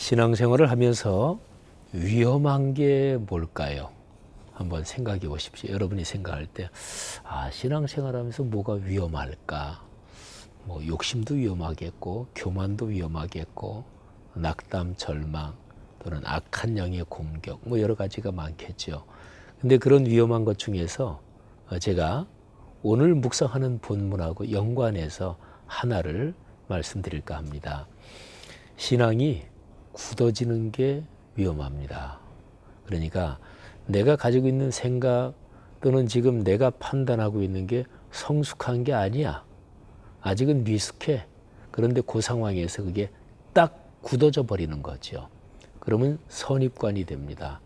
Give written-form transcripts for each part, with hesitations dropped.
신앙생활을 하면서 위험한 게 뭘까요? 한번 생각해 보십시오. 여러분이 생각할 때, 신앙생활하면서 뭐가 위험할까? 뭐 욕심도 위험하겠고, 교만도 위험하겠고, 낙담, 절망, 또는 악한 영의 공격, 뭐 여러 가지가 많겠죠. 근데 그런 위험한 것 중에서 제가 오늘 묵상하는 본문하고 연관해서 하나를 말씀드릴까 합니다. 신앙이 굳어지는 게 위험합니다. 그러니까 내가 가지고 있는 생각 또는 지금 내가 판단하고 있는 게 성숙한 게 아니야. 아직은 미숙해. 그런데 그 상황에서 그게 딱 굳어져 버리는 거죠. 그러면 선입관이 됩니다.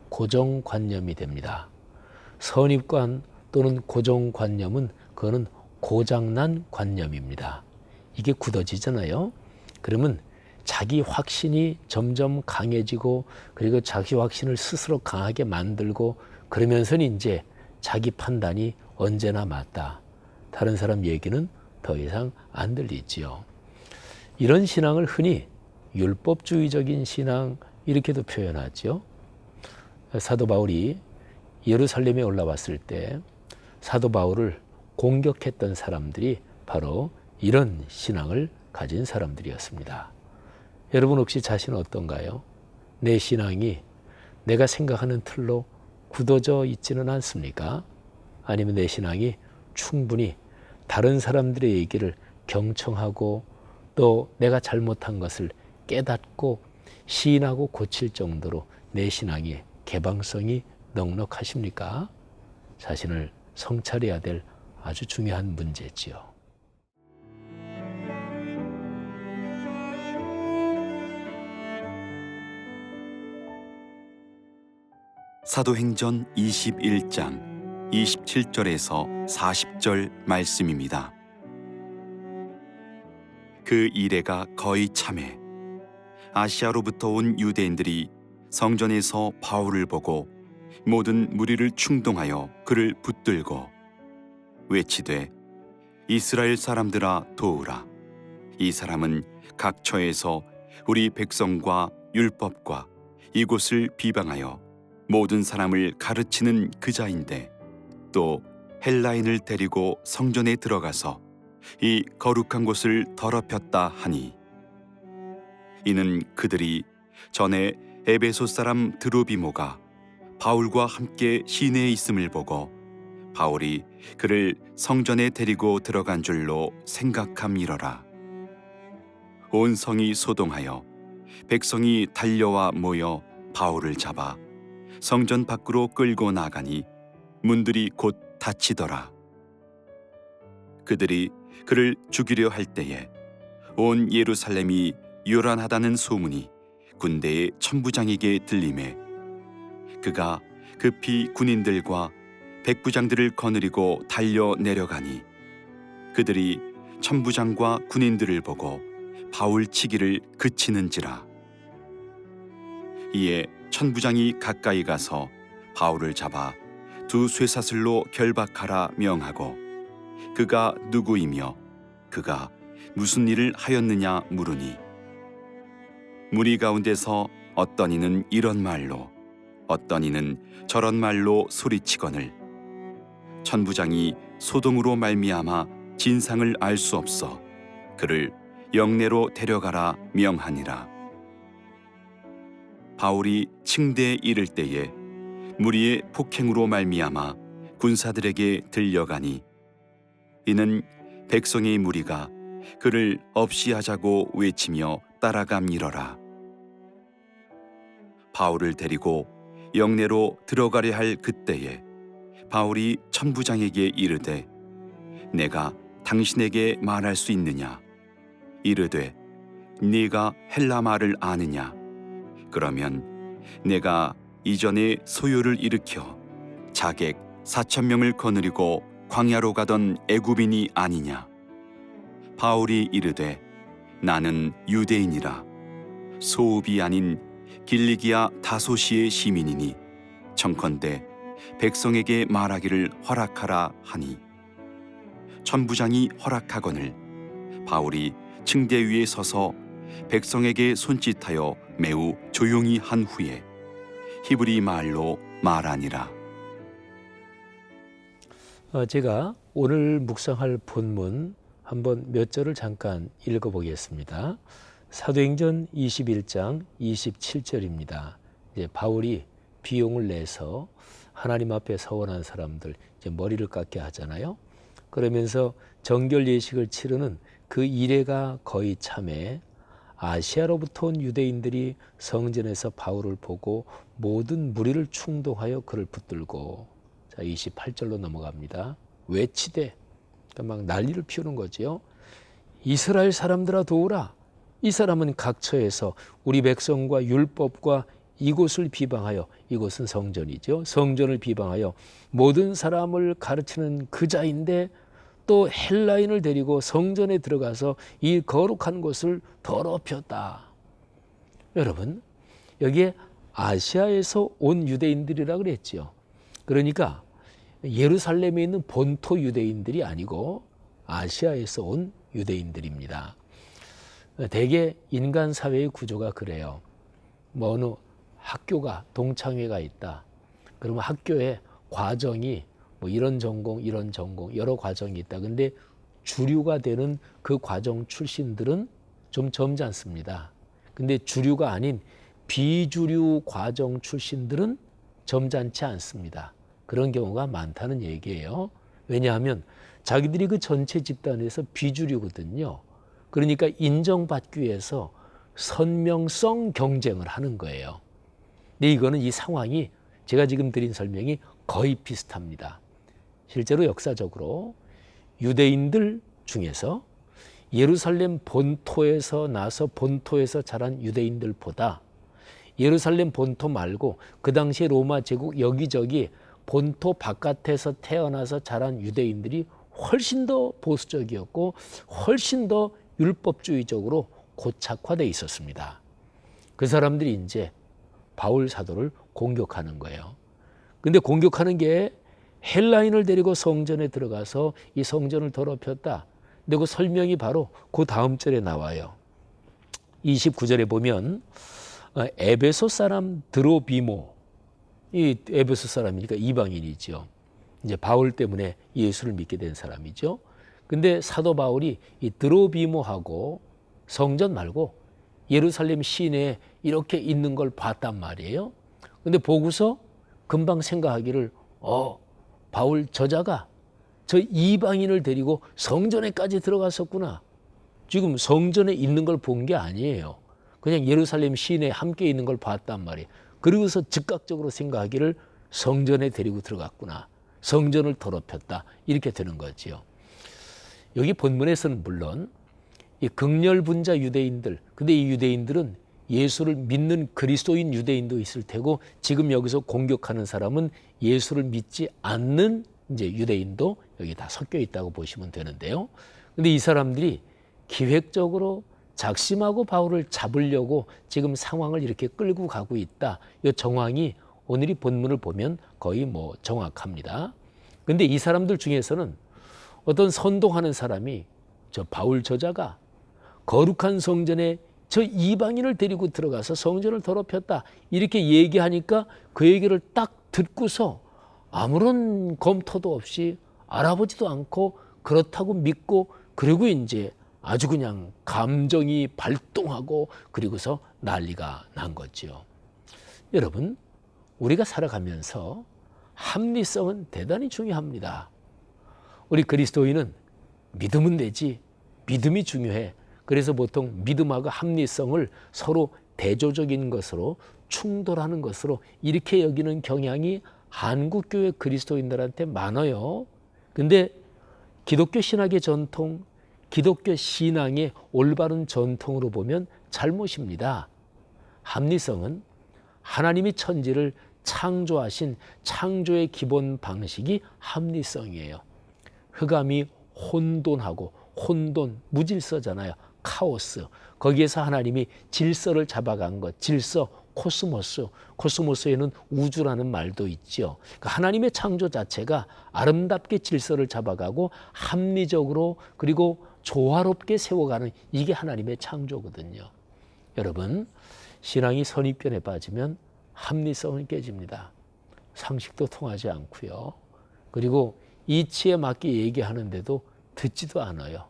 고정관념이 됩니다. 선입관 또는 고정관념은 그거는 고장난 관념입니다. 이게 굳어지잖아요. 그러면 자기 확신이 점점 강해지고 그리고 자기 확신을 스스로 강하게 만들고 그러면서는 이제 자기 판단이 언제나 맞다. 다른 사람 얘기는 더 이상 안 들리지요. 이런 신앙을 흔히 율법주의적인 신앙 이렇게도 표현하죠. 사도 바울이 예루살렘에 올라왔을 때 사도 바울을 공격했던 사람들이 바로 이런 신앙을 가진 사람들이었습니다. 여러분 혹시 자신은 어떤가요? 내 신앙이 내가 생각하는 틀로 굳어져 있지는 않습니까? 아니면 내 신앙이 충분히 다른 사람들의 얘기를 경청하고 또 내가 잘못한 것을 깨닫고 시인하고 고칠 정도로 내 신앙의 개방성이 넉넉하십니까? 자신을 성찰해야 될 아주 중요한 문제지요. 사도행전 21장 27절에서 40절 말씀입니다. 그 이래가 거의 참에 아시아로부터 온 유대인들이 성전에서 바울을 보고 모든 무리를 충동하여 그를 붙들고 외치되 이스라엘 사람들아 도우라. 이 사람은 각 처에서 우리 백성과 율법과 이곳을 비방하여 모든 사람을 가르치는 그 자인데 또 헬라인을 데리고 성전에 들어가서 이 거룩한 곳을 더럽혔다 하니 이는 그들이 전에 에베소 사람 드로비모가 바울과 함께 시내에 있음을 보고 바울이 그를 성전에 데리고 들어간 줄로 생각함이러라. 온 성이 소동하여 백성이 달려와 모여 바울을 잡아 성전 밖으로 끌고 나가니 문들이 곧 닫히더라. 그들이 그를 죽이려 할 때에 온 예루살렘이 요란하다는 소문이 군대의 천부장에게 들리매 그가 급히 군인들과 백부장들을 거느리고 달려 내려가니 그들이 천부장과 군인들을 보고 바울 치기를 그치는지라. 이에 천부장이 가까이 가서 바울을 잡아 두 쇠사슬로 결박하라 명하고 그가 누구이며 그가 무슨 일을 하였느냐 물으니 무리 가운데서 어떤 이는 이런 말로 어떤 이는 저런 말로 소리치거늘 천부장이 소동으로 말미암아 진상을 알 수 없어 그를 영내로 데려가라 명하니라. 바울이 층대에 이를 때에 무리의 폭행으로 말미암아 군사들에게 들려가니 이는 백성의 무리가 그를 없이 하자고 외치며 따라감이러라. 바울을 데리고 영내로 들어가려 할 그때에 바울이 천부장에게 이르되 내가 당신에게 말할 수 있느냐 이르되 네가 헬라 말을 아느냐 그러면 내가 이전에 소요를 일으켜 자객 4,000명을 거느리고 광야로 가던 애굽인이 아니냐. 바울이 이르되 나는 유대인이라 소읍이 아닌 길리기아 다소시의 시민이니 청컨대 백성에게 말하기를 허락하라 하니 천부장이 허락하거늘 바울이 층대 위에 서서 백성에게 손짓하여 매우 조용히 한 후에 히브리 말로 말하니라. 제가 오늘 묵상할 본문 한번 몇 절을 잠깐 읽어보겠습니다. 사도행전 21장 27절입니다. 이제 바울이 비용을 내서 하나님 앞에 서원한 사람들 이제 머리를 깎게 하잖아요. 그러면서 정결 예식을 치르는 그 이래가 거의 참에 아시아로부터 온 유대인들이 성전에서 바울을 보고 모든 무리를 충동하여 그를 붙들고, 자 28절로 넘어갑니다. 외치되, 그러니까 막 난리를 피우는 거지요. 이스라엘 사람들아 도우라. 이 사람은 각처에서 우리 백성과 율법과 이곳을 비방하여, 이곳은 성전이죠. 성전을 비방하여 모든 사람을 가르치는 그 자인데 또 헬라인을 데리고 성전에 들어가서 이 거룩한 곳을 더럽혔다. 여러분, 여기에 아시아에서 온 유대인들이라 그랬지요. 그러니까 예루살렘에 있는 본토 유대인들이 아니고 아시아에서 온 유대인들입니다. 대개 인간 사회의 구조가 그래요. 뭐 어느 학교가 동창회가 있다. 그러면 학교에 과정이 뭐 이런 전공 여러 과정이 있다. 근데 주류가 되는 그 과정 출신들은 좀 점잖습니다. 근데 주류가 아닌 비주류 과정 출신들은 점잖지 않습니다. 그런 경우가 많다는 얘기예요. 왜냐하면 자기들이 그 전체 집단에서 비주류거든요. 그러니까 인정받기 위해서 선명성 경쟁을 하는 거예요. 근데 이거는 이 상황이 제가 지금 드린 설명이 거의 비슷합니다. 실제로 역사적으로 유대인들 중에서 예루살렘 본토에서 나서 본토에서 자란 유대인들보다 예루살렘 본토 말고 그 당시에 로마 제국 여기저기 본토 바깥에서 태어나서 자란 유대인들이 훨씬 더 보수적이었고 훨씬 더 율법주의적으로 고착화되어 있었습니다. 그 사람들이 이제 바울 사도를 공격하는 거예요. 근데 공격하는 게 헬라인을 데리고 성전에 들어가서 이 성전을 더럽혔다. 근데 그 설명이 바로 그 다음 절에 나와요. 29절에 보면 에베소 사람 드로비모, 이 에베소 사람이니까 이방인이죠. 이제 바울 때문에 예수를 믿게 된 사람이죠. 근데 사도 바울이 이 드로비모하고 성전 말고 예루살렘 시내에 이렇게 있는 걸 봤단 말이에요. 근데 보고서 금방 생각하기를 바울 저자가 저 이방인을 데리고 성전에까지 들어갔었구나. 지금 성전에 있는 걸 본 게 아니에요. 그냥 예루살렘 시내에 함께 있는 걸 봤단 말이에요. 그러고서 즉각적으로 생각하기를 성전에 데리고 들어갔구나. 성전을 더럽혔다. 이렇게 되는 거지요. 여기 본문에서는 물론 이 극렬분자 유대인들, 근데 이 유대인들은 예수를 믿는 그리스도인 유대인도 있을 테고 지금 여기서 공격하는 사람은 예수를 믿지 않는 이제 유대인도 여기 다 섞여 있다고 보시면 되는데요. 근데 이 사람들이 기획적으로 작심하고 바울을 잡으려고 지금 상황을 이렇게 끌고 가고 있다. 이 정황이 오늘 이 본문을 보면 거의 뭐 정확합니다. 근데 이 사람들 중에서는 어떤 선동하는 사람이 저 바울 저자가 거룩한 성전에 저 이방인을 데리고 들어가서 성전을 더럽혔다. 이렇게 얘기하니까 그 얘기를 딱 듣고서 아무런 검토도 없이 알아보지도 않고 그렇다고 믿고 그리고 이제 아주 그냥 감정이 발동하고 그리고서 난리가 난 거죠. 여러분, 우리가 살아가면서 합리성은 대단히 중요합니다. 우리 그리스도인은 믿으면 되지, 믿음이 중요해. 그래서 보통 믿음하고 합리성을 서로 대조적인 것으로 충돌하는 것으로 이렇게 여기는 경향이 한국교회 그리스도인들한테 많아요. 근데 기독교 신학의 전통, 기독교 신앙의 올바른 전통으로 보면 잘못입니다. 합리성은 하나님이 천지를 창조하신 창조의 기본 방식이 합리성이에요. 흑암이 혼돈하고 혼돈, 무질서잖아요. 카오스. 거기에서 하나님이 질서를 잡아간 것, 질서, 코스모스. 코스모스에는 우주라는 말도 있죠. 그러니까 하나님의 창조 자체가 아름답게 질서를 잡아가고 합리적으로 그리고 조화롭게 세워가는 이게 하나님의 창조거든요. 여러분, 신앙이 선입견에 빠지면 합리성은 깨집니다. 상식도 통하지 않고요. 그리고 이치에 맞게 얘기하는데도 듣지도 않아요.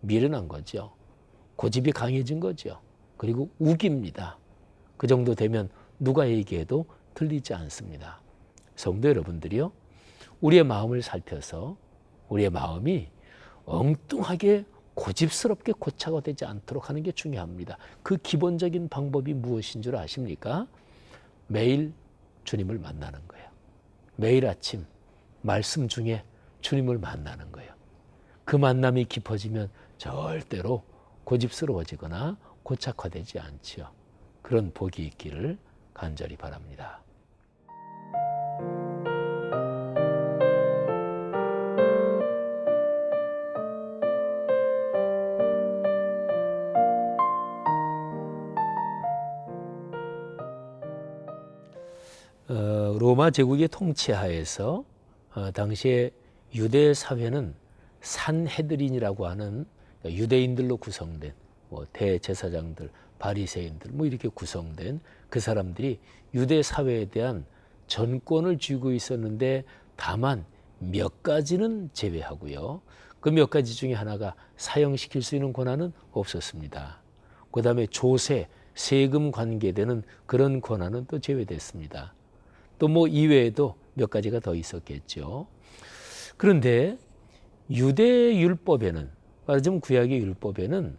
미련한 거죠. 고집이 강해진 거죠. 그리고 우깁니다. 그 정도 되면 누가 얘기해도 들리지 않습니다. 성도 여러분들이요, 우리의 마음을 살펴서 우리의 마음이 엉뚱하게 고집스럽게 고착화 되지 않도록 하는 게 중요합니다. 그 기본적인 방법이 무엇인 줄 아십니까? 매일 주님을 만나는 거예요. 매일 아침 말씀 중에 주님을 만나는 거예요. 그 만남이 깊어지면 절대로 고집스러워지거나 고착화되지 않지요. 그런 복이 있기를 간절히 바랍니다. 로마 제국의 통치하에서 당시에 유대 사회는 산헤드린이라고 하는 유대인들로 구성된 대제사장들, 바리새인들 이렇게 구성된 그 사람들이 유대 사회에 대한 전권을 쥐고 있었는데 다만 몇 가지는 제외하고요. 그 몇 가지 중에 하나가 사형시킬 수 있는 권한은 없었습니다. 그 다음에 조세, 세금 관계되는 그런 권한은 또 제외됐습니다. 또 이외에도 몇 가지가 더 있었겠죠. 그런데 유대 율법에는, 말하자면 구약의 율법에는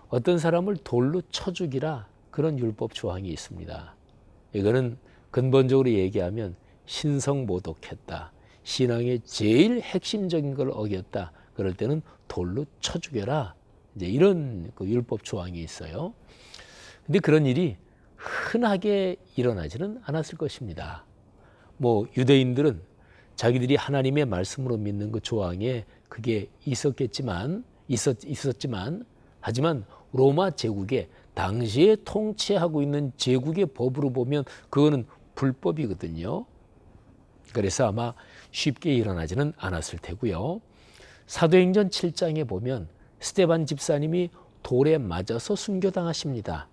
어떤 사람을 돌로 쳐 죽이라 그런 율법 조항이 있습니다. 이거는 근본적으로 얘기하면 신성모독했다, 신앙의 제일 핵심적인 걸 어겼다, 그럴 때는 돌로 쳐 죽여라, 이제 이런 그 율법 조항이 있어요. 근데 그런 일이 흔하게 일어나지는 않았을 것입니다. 유대인들은 자기들이 하나님의 말씀으로 믿는 그 조항에 그게 있었지만 하지만 로마 제국의 당시에 통치하고 있는 제국의 법으로 보면 그거는 불법이거든요. 그래서 아마 쉽게 일어나지는 않았을 테고요. 사도행전 7장에 보면 스데반 집사님이 돌에 맞아서 순교당하십니다.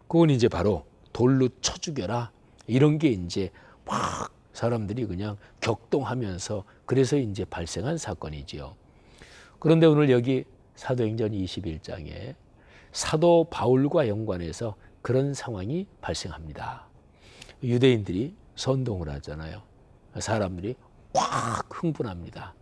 그건 이제 바로 돌로 쳐 죽여라, 이런 게 이제 막 사람들이 그냥 격동하면서 그래서 이제 발생한 사건이지요. 그런데 오늘 여기 사도행전 21장에 사도 바울과 연관해서 그런 상황이 발생합니다. 유대인들이 선동을 하잖아요. 사람들이 확 흥분합니다.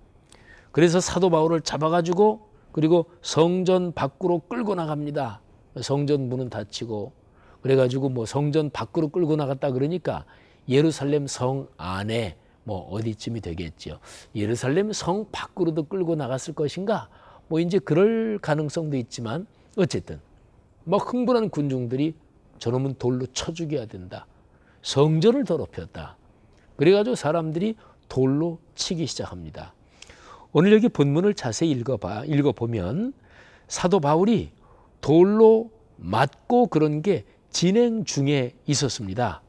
그래서 사도 바울을 잡아가지고 그리고 성전 밖으로 끌고 나갑니다. 성전 문은 닫히고 그래가지고 성전 밖으로 끌고 나갔다 그러니까 예루살렘 성 안에 어디쯤이 되겠죠. 예루살렘 성 밖으로도 끌고 나갔을 것인가? 이제 그럴 가능성도 있지만 어쨌든 흥분한 군중들이 저놈은 돌로 쳐 죽여야 된다, 성전을 더럽혔다, 그래가지고 사람들이 돌로 치기 시작합니다. 오늘 여기 본문을 자세히 읽어보면 사도 바울이 돌로 맞고 그런 게 진행 중에 있었습니다.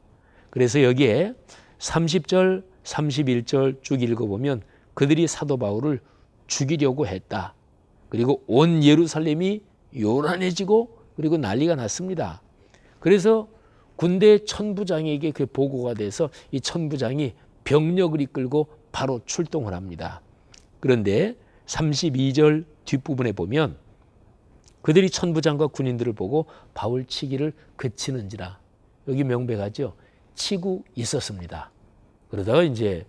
그래서 여기에 30절, 31절 쭉 읽어보면 그들이 사도 바울을 죽이려고 했다. 그리고 온 예루살렘이 요란해지고 그리고 난리가 났습니다. 그래서 군대 천부장에게 그 보고가 돼서 이 천부장이 병력을 이끌고 바로 출동을 합니다. 그런데 32절 뒷부분에 보면 그들이 천부장과 군인들을 보고 바울 치기를 그치는지라, 여기 명백하죠. 치고 있었습니다. 그러다가 이제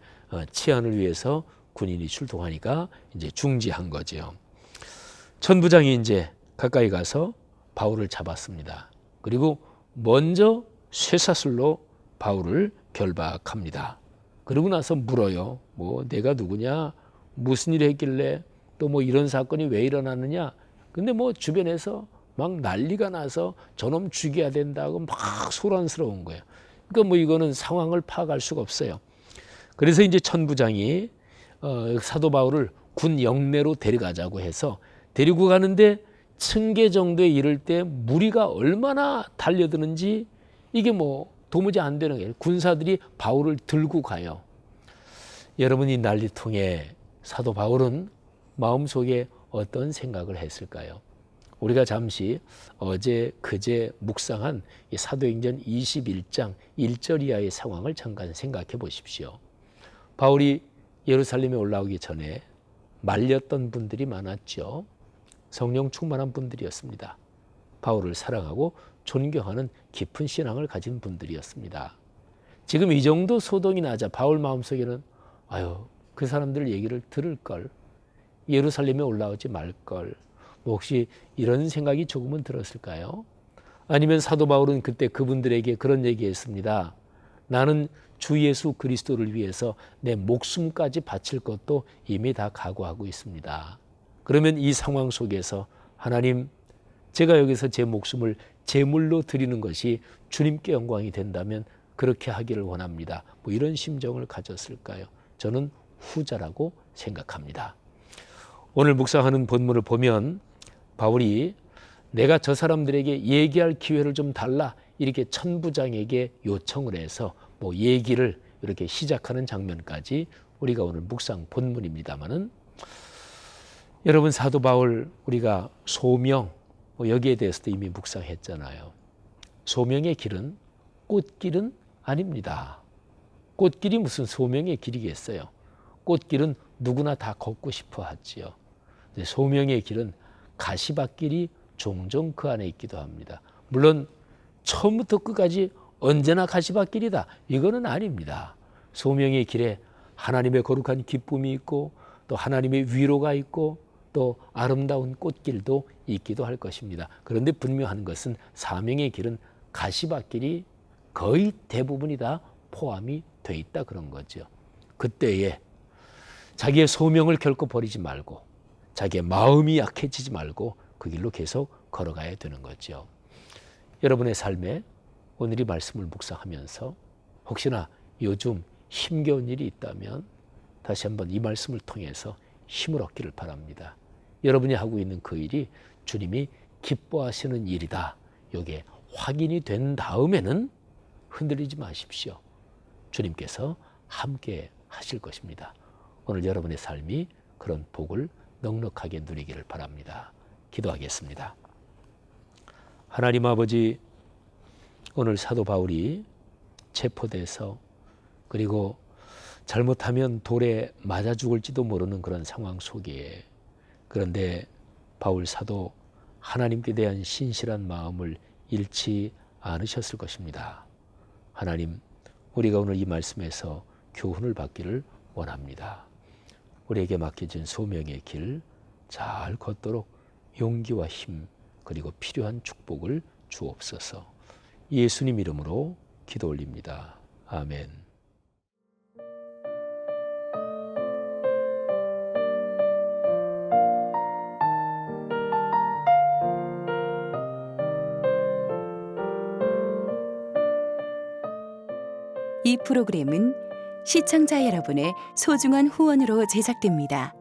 치안을 위해서 군인이 출동하니까 이제 중지한 거죠. 천부장이 이제 가까이 가서 바울을 잡았습니다. 그리고 먼저 쇠사슬로 바울을 결박합니다. 그러고 나서 물어요. 내가 누구냐? 무슨 일을 했길래 또 이런 사건이 왜 일어났느냐? 근데 주변에서 막 난리가 나서 저놈 죽여야 된다고 막 소란스러운 거예요. 그러니까 이거는 상황을 파악할 수가 없어요. 그래서 이제 천부장이 사도 바울을 군 영내로 데려가자고 해서 데리고 가는데 층계 정도에 이를 때 무리가 얼마나 달려드는지 이게 도무지 안 되는 거예요. 군사들이 바울을 들고 가요. 여러분, 이 난리통에 사도 바울은 마음속에 어떤 생각을 했을까요? 우리가 잠시 어제 그제 묵상한 이 사도행전 21장 1절 이하의 상황을 잠깐 생각해 보십시오. 바울이 예루살렘에 올라오기 전에 말렸던 분들이 많았죠. 성령 충만한 분들이었습니다. 바울을 사랑하고 존경하는 깊은 신앙을 가진 분들이었습니다. 지금 이 정도 소동이 나자 바울 마음속에는 그 사람들 얘기를 들을 걸, 예루살렘에 올라오지 말 걸, 혹시 이런 생각이 조금은 들었을까요? 아니면 사도 바울은 그때 그분들에게 그런 얘기했습니다. 나는 주 예수 그리스도를 위해서 내 목숨까지 바칠 것도 이미 다 각오하고 있습니다. 그러면 이 상황 속에서 하나님, 제가 여기서 제 목숨을 제물로 드리는 것이 주님께 영광이 된다면 그렇게 하기를 원합니다. 이런 심정을 가졌을까요? 저는 후자라고 생각합니다. 오늘 묵상하는 본문을 보면 바울이 내가 저 사람들에게 얘기할 기회를 좀 달라 이렇게 천부장에게 요청을 해서 얘기를 이렇게 시작하는 장면까지 우리가 오늘 묵상 본문입니다마는, 여러분 사도 바울 우리가 소명 여기에 대해서도 이미 묵상했잖아요. 소명의 길은 꽃길은 아닙니다. 꽃길이 무슨 소명의 길이겠어요. 꽃길은 누구나 다 걷고 싶어 하지요. 소명의 길은 가시밭길이 종종 그 안에 있기도 합니다. 물론 처음부터 끝까지 언제나 가시밭길이다, 이거는 아닙니다. 소명의 길에 하나님의 거룩한 기쁨이 있고 또 하나님의 위로가 있고 또 아름다운 꽃길도 있기도 할 것입니다. 그런데 분명한 것은 사명의 길은 가시밭길이 거의 대부분이 다 포함이 돼 있다, 그런 거죠. 그때에 자기의 소명을 결코 버리지 말고 자기의 마음이 약해지지 말고 그 길로 계속 걸어가야 되는 거죠. 여러분의 삶에 오늘 이 말씀을 묵상하면서 혹시나 요즘 힘겨운 일이 있다면 다시 한번 이 말씀을 통해서 힘을 얻기를 바랍니다. 여러분이 하고 있는 그 일이 주님이 기뻐하시는 일이다, 이게 확인이 된 다음에는 흔들리지 마십시오. 주님께서 함께 하실 것입니다. 오늘 여러분의 삶이 그런 복을 넉넉하게 누리기를 바랍니다. 기도하겠습니다. 하나님 아버지, 오늘 사도 바울이 체포돼서 그리고 잘못하면 돌에 맞아 죽을지도 모르는 그런 상황 속에, 그런데 바울 사도 하나님께 대한 신실한 마음을 잃지 않으셨을 것입니다. 하나님, 우리가 오늘 이 말씀에서 교훈을 받기를 원합니다. 우리에게 맡겨진 소명의 길 잘 걷도록 용기와 힘 그리고 필요한 축복을 주옵소서. 예수님 이름으로 기도 올립니다. 아멘. 이 프로그램은 시청자 여러분의 소중한 후원으로 제작됩니다.